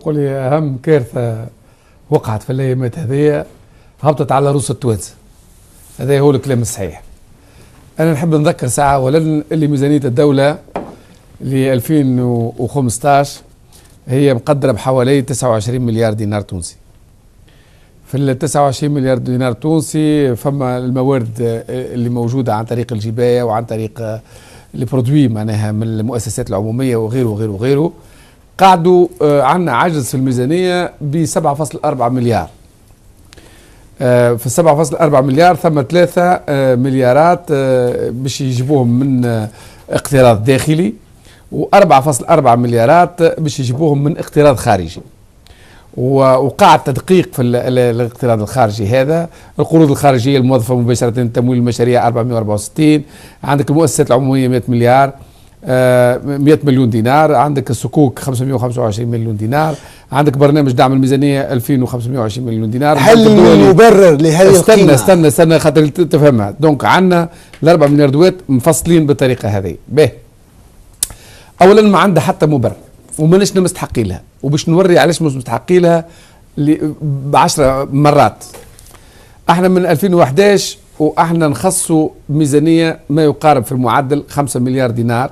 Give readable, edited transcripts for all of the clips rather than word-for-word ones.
قول لي أهم كارثة وقعت في الأيامات هذيا هبطت على روس التوانسة. هذا هو الكلام الصحيح. أنا نحب نذكر ساعة ولن اللي ميزانية الدولة ل 2015 هي مقدرة بحوالي 29 مليار دينار تونسي. في ال 29 مليار دينار تونسي فما الموارد اللي موجودة عن طريق الجباية وعن طريق البرودوي معناها من المؤسسات العمومية وغيره وغيره وغيره. قعدوا عندنا عجز في الميزانية ب 7.4 مليار. في 7.4 مليار ثم 3 مليارات باش يجيبوهم من اقتراض داخلي و4.4 مليارات باش يجيبوهم من اقتراض خارجي. وقع التدقيق في الاقتراض الخارجي هذا. القروض الخارجية الموظفة مباشرة تمويل المشاريع 464، عندك المؤسسات العمومية 100 مليار 100 مليون دينار، عندك الصكوك 525 مليون دينار، عندك برنامج دعم الميزانية 2520 مليون دينار. هل المبرر لهذه القيمة؟ استنى خاطر تفهمها. دونك عندنا ال4 مليار دوات مفصلين بالطريقة هذه. باهي، أولا ما عندها حتى مبرر وماناش مستحقين لها، وباش نوري علاش مش مستحقين لها ب10 مرات. احنا من 2011 واحنا نخصوا ميزانية ما يقارب في المعدل 5 مليار دينار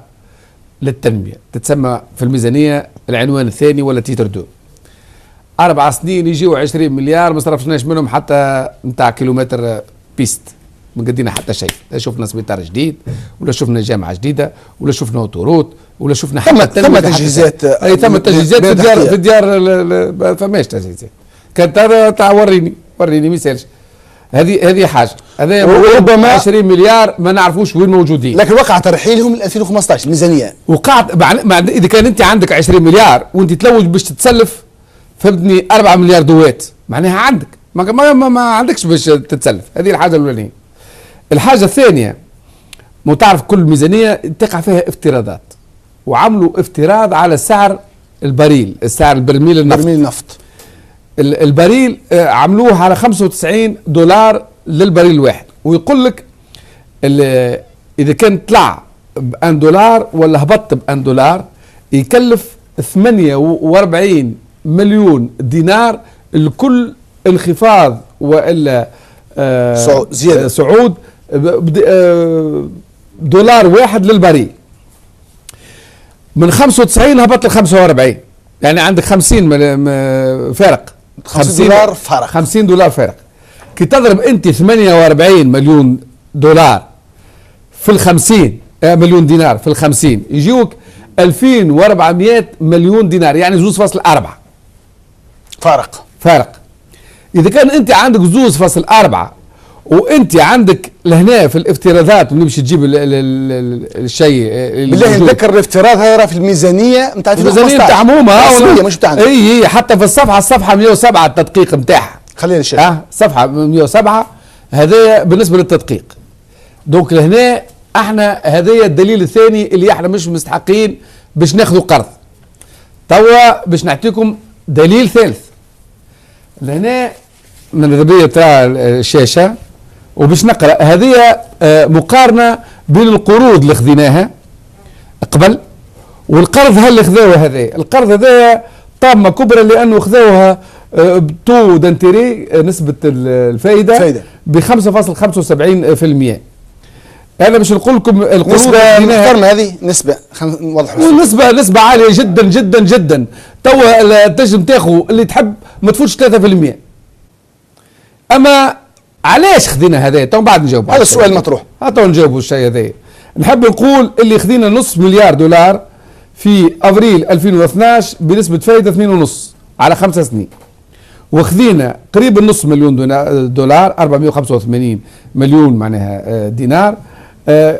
للتنمية، تتسمى في الميزانية العنوان الثاني ولا تيتر 2. 4 سنين يجيو 20 مليار ما صرفناش منهم حتى نتاع كيلومتر بيست، ما قدينا حتى شيء. لا شفنا سبيطار جديد ولا شفنا جامعة جديدة ولا شفنا اوتوروت ولا شفنا حتى ثم تجهيزات. اي ثم تجهيزات في الديار ما فماش تجهيزات. كانت هذا تاع وريني ما يسالش. هذه حاجه. هذا ربما 20 مليار ما نعرفوش وين موجودين. لكن وقع ترحيلهم ل 2015 الميزانيه. وقعت اذا كان انت عندك 20 مليار وانت تلوج باش تتسلف، فهمتني، 4 مليار دوات معناها عندك ما عندكش باش تتسلف. هذه الحاجه الاولانيه. الحاجه الثانيه، مو تعرف كل ميزانيه تقع فيها افتراضات، وعملوا افتراض على سعر البريل، السعر البرميل النفط. البريل عملوه على 95 دولار للبريل الواحد، ويقول لك اذا كان طلع ب1 دولار ولا هبط ب1 دولار يكلف 48 مليون دينار لكل انخفاض والا صعود دولار واحد للبريل. من 95 هبط ل 45، يعني عندك 50 فارق. 50 دولار فرق. 50 دولار فرق. كي تضرب انت 48 مليون دولار في 50 مليون دينار في 50 يجيوك 2400 مليون دينار، يعني 2.4 فارق. اذا كان انت عندك 2.4 وانت عندك لهنا في الافتراضات ونمش تجيب الشيء بالله نذكر الافتراض هذا في الميزانيه نتاع 2015، الميزانيه نتاع عمومها مش بتاعنا. اي حتى في الصفحه 107 التدقيق نتاعها. خلينا الشيء صفحه 107 هذا بالنسبه للتدقيق. دونك لهنا احنا هذا الدليل الثاني اللي احنا مش مستحقين باش ناخذوا قرض. توا باش نعطيكم دليل ثالث. لهنا من الربية تاع الشاشة وباش نقرأ هذه مقارنة بين القروض اللي خذيناها قبل والقرض اللي خذوه. هذا القرض هذا طامة كبرى لأنه خذوها بتو دانتيري نسبة الفائدة ب 5.75%. أنا باش نقول لكم القروض نسبة هذه نسبة نوضح نسبة عالية جدا جدا جدا. توا تنجم تاخذ اللي تحب ما تفوتش 3%. اما علاش خذينا هذا؟ تو بعد نجاوب. هذا السؤال مطروح. تو نجاوبوا الشيء هذا. نحب نقول اللي خذينا نص مليار دولار في افريل 2012 بنسبة فائدة 2.5 على 5 سنين، وخذينا قريب النص مليون دولار 485 مليون معناها دينار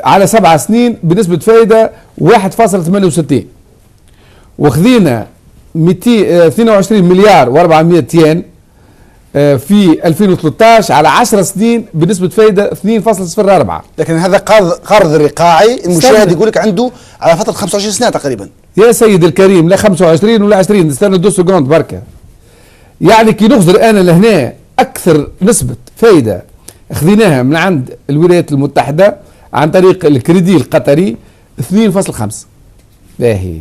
على 7 سنين بنسبة فائدة 1.68، وخذينا 22 مليار و400 ين في 2013 على 10 سنين بنسبة فايدة 2.04. لكن هذا قرض رقاعي المشاهد يقول لك عنده على فترة 25 سنة تقريبا. يا سيد الكريم، لا 25 ولا 20، استنى 2 سكوند بركة. يعني كي نخزر أنا لهنا أكثر نسبة فايدة خذيناها من عند الولايات المتحدة عن طريق الكريدي القطري 2.5. باهي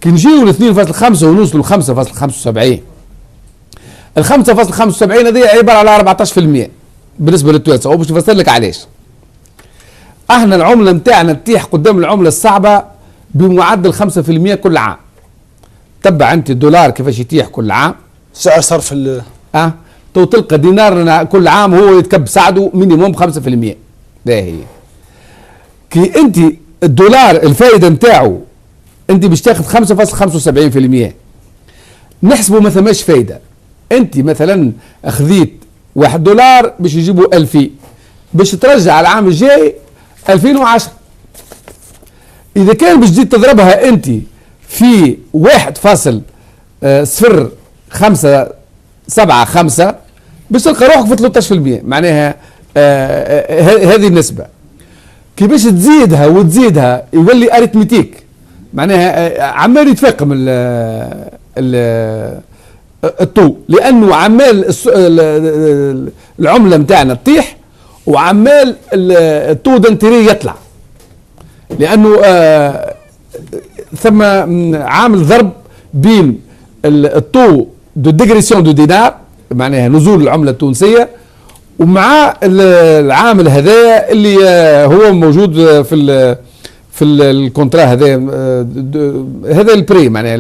كي نجيو ل 2.5 ونوصلوا ل 5.75. ال 5.75 هذه عباره على 14% بالنسبه للتوانسه، وباش نفسر لك علاش. احنا العمله نتاعنا تتيح قدام العمله الصعبه بمعدل 5% كل عام. تبع انت الدولار كيفاش يتيح كل عام، سعر صرف تو تلقى دينار كل عام هو يتكب سعده مينيموم 5%. باهي كي انت الدولار الفائده نتاعو انت باش تاخذ 5.75%، نحسبوا ما ثماش فايده. انت مثلا اخذيت $1 باش يجيبوا 2000، باش ترجع العام الجاي 2010. اذا كان باش تزيد تضربها انت في 1.075 باش تلقى روحك في 13%. معناها هذه النسبة كي باش تزيدها وتزيدها يولي اريتميتيك، معناها عمال يتفاقم الطو، لانه عمال العملة نتاعنا تطيح وعمال الطو دانتيري يطلع، لانه ثم عامل ضرب بين الطو دو ديغريسيون دو دينار، معناها نزول العمله التونسيه، ومع العامل هذا اللي هو موجود في الكونترا هذا البري، معناها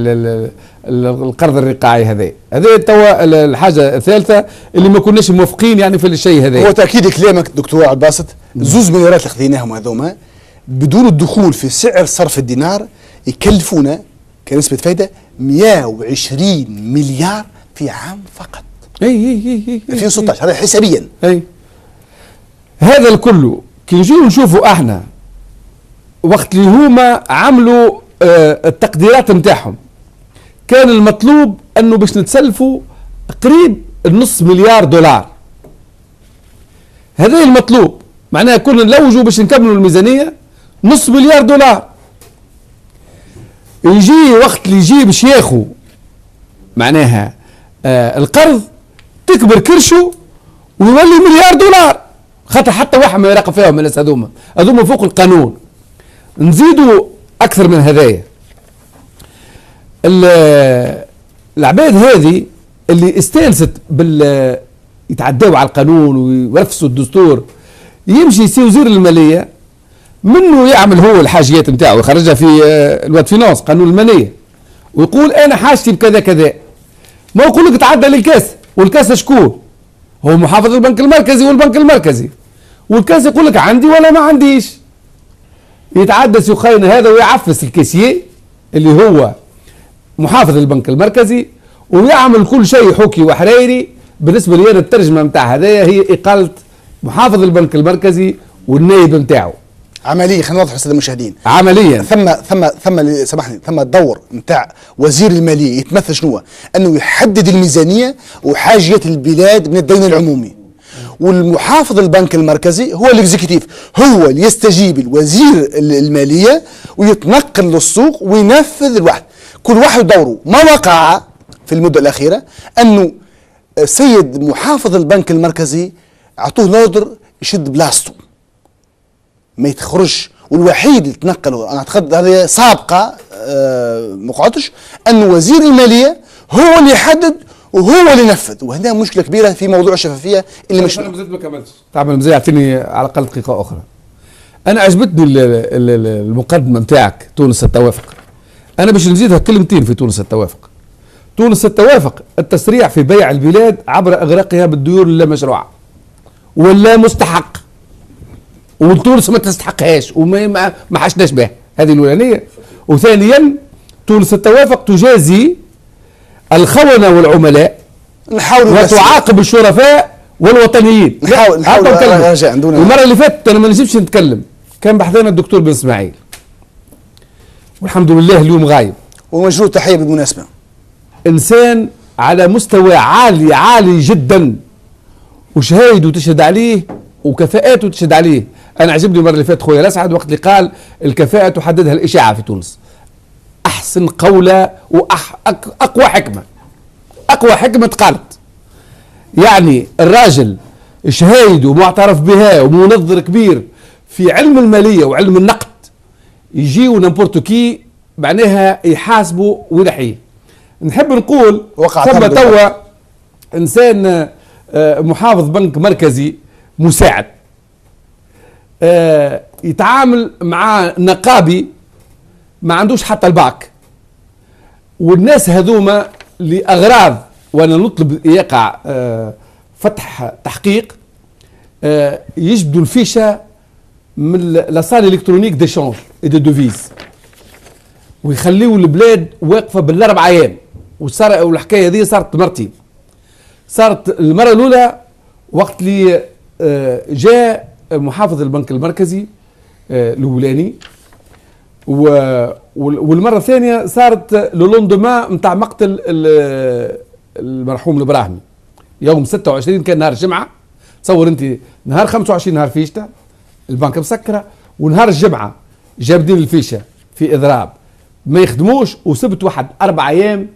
القرض الرقاعي هذا توا الحاجه الثالثه اللي ما كناش موافقين يعني في الشيء هذا. هو تاكيد كلامك دكتور عباسط، 2 مليارات اللي خذيناهم هذوما بدون الدخول في سعر صرف الدينار يكلفونا كنسبة فايدة 120 مليار في عام فقط. اي 2016 هذا حسابيا. اي هذا الكل كي نجيو نشوفوا احنا وقت اللي هما عملوا التقديرات نتاعهم كان المطلوب انه باش نتسلفوا قريب $500 مليار. هذا المطلوب، معناها كنا نلوجوا باش نكملوا الميزانية $500 مليار. يجي وقت اللي يجي باش ياخو معناها القرض تكبر كرشه ويولي $1 مليار، خاطر حتى واحد ما يراقب فيهم الناس هذوما فوق القانون. نزيدوا اكثر من هذايا. العباد هذه اللي استانست يتعداوا على القانون ويرفسوا الدستور، يمشي يصير وزير الماليه منه يعمل هو الحاجيات نتاعو يخرجها في الواد فينانس قانون الماليه ويقول انا حاجتي بكذا كذا. ما يقول لك تعدى للكاس، والكاس شكون؟ هو محافظ البنك المركزي والبنك المركزي، والكاس يقول لك عندي ولا ما عنديش. يتعدى سخين هذا ويعفس الكاسييه اللي هو محافظ البنك المركزي ويعمل كل شيء حكي وحريري. بالنسبه لي انا الترجمه نتاع هذايا هي اقاله محافظ البنك المركزي والنائب نتاعو. عمليا خلينا نوضح للساده المشاهدين، عمليا ثم سامحني، ثم الدور نتاع وزير الماليه يتمثل شنو؟ انه يحدد الميزانيه وحاجيات البلاد من الدين العمومي، والمحافظ البنك المركزي هو الاكزيكتيف، هو اللي يستجيب الوزير الماليه ويتنقل للسوق وينفذ الواحد، كل واحد دوره. ما وقع في المده الاخيره انه السيد محافظ البنك المركزي اعطوه نودر يشد بلاصته ما يتخرجش، والوحيد اللي تنقله انا اعتقد هذه سابقه مقعدش انه وزير الماليه هو اللي يحدد وهو اللي ينفذ، وهذا مشكله كبيره في موضوع الشفافيه اللي مش. انا مازلت ما كملتش. تعمل مزاي، اعطيني على الاقل دقيقه اخرى. انا عجبتني المقدمه نتاعك تونس التوافق. انا باش نزيدها كلمتين في تونس التوافق. تونس التوافق التسريع في بيع البلاد عبر اغراقها بالديون اللا مشروعه ولا مستحق، وتونس ما تستحقهاش وما حشناش بها. هذه الاولانيه. وثانيا تونس التوافق تجازي الخونه والعملاء وتعاقب الشرفاء والوطنيين. نحاول المره اللي فاتت انا ما نجمش نتكلم، كان بحثنا الدكتور بن اسماعيل والحمد لله اليوم غايب، ومجروح تحيه بالمناسبه. انسان على مستوى عالي جدا، وشهايده تشهد عليه وكفاءاته تشهد عليه. انا عجبني المره اللي فاتت خويا الاسعد وقت اللي قال الكفاءه تحددها الاشاعه في تونس. احسن قوله واقوى حكمه، اقوى حكمه قالت. يعني الراجل شهايده معترف بها ومنظر كبير في علم الماليه وعلم النقد، يجيو نمبورتو كي معناها يحاسبوا ويلحيه. نحب نقول وقع ثم تمرد. توا انسان محافظ بنك مركزي مساعد يتعامل مع نقابي ما عندوش حتى الباك، والناس هذوما لأغراض، وانا نطلب يقع فتح تحقيق، يجبدوا الفيشه من لاصال الكترونيك ديشونج اي دو دوفيز، ويخليوا البلاد واقفه بالاربع ايام. والحكايه هذه صارت مرتين. صارت المره الاولى وقت اللي جاء محافظ البنك المركزي الاولاني، والمره الثانيه صارت لوندوما نتاع مقتل المرحوم الابراهيمي يوم 26 كان نهار الجمعه. تصور انت نهار 25 نهار فيشته البنك مسكره، ونهار الجمعه جابدين الفيشه في اضراب ما يخدموش، وسبت واحد 4 ايام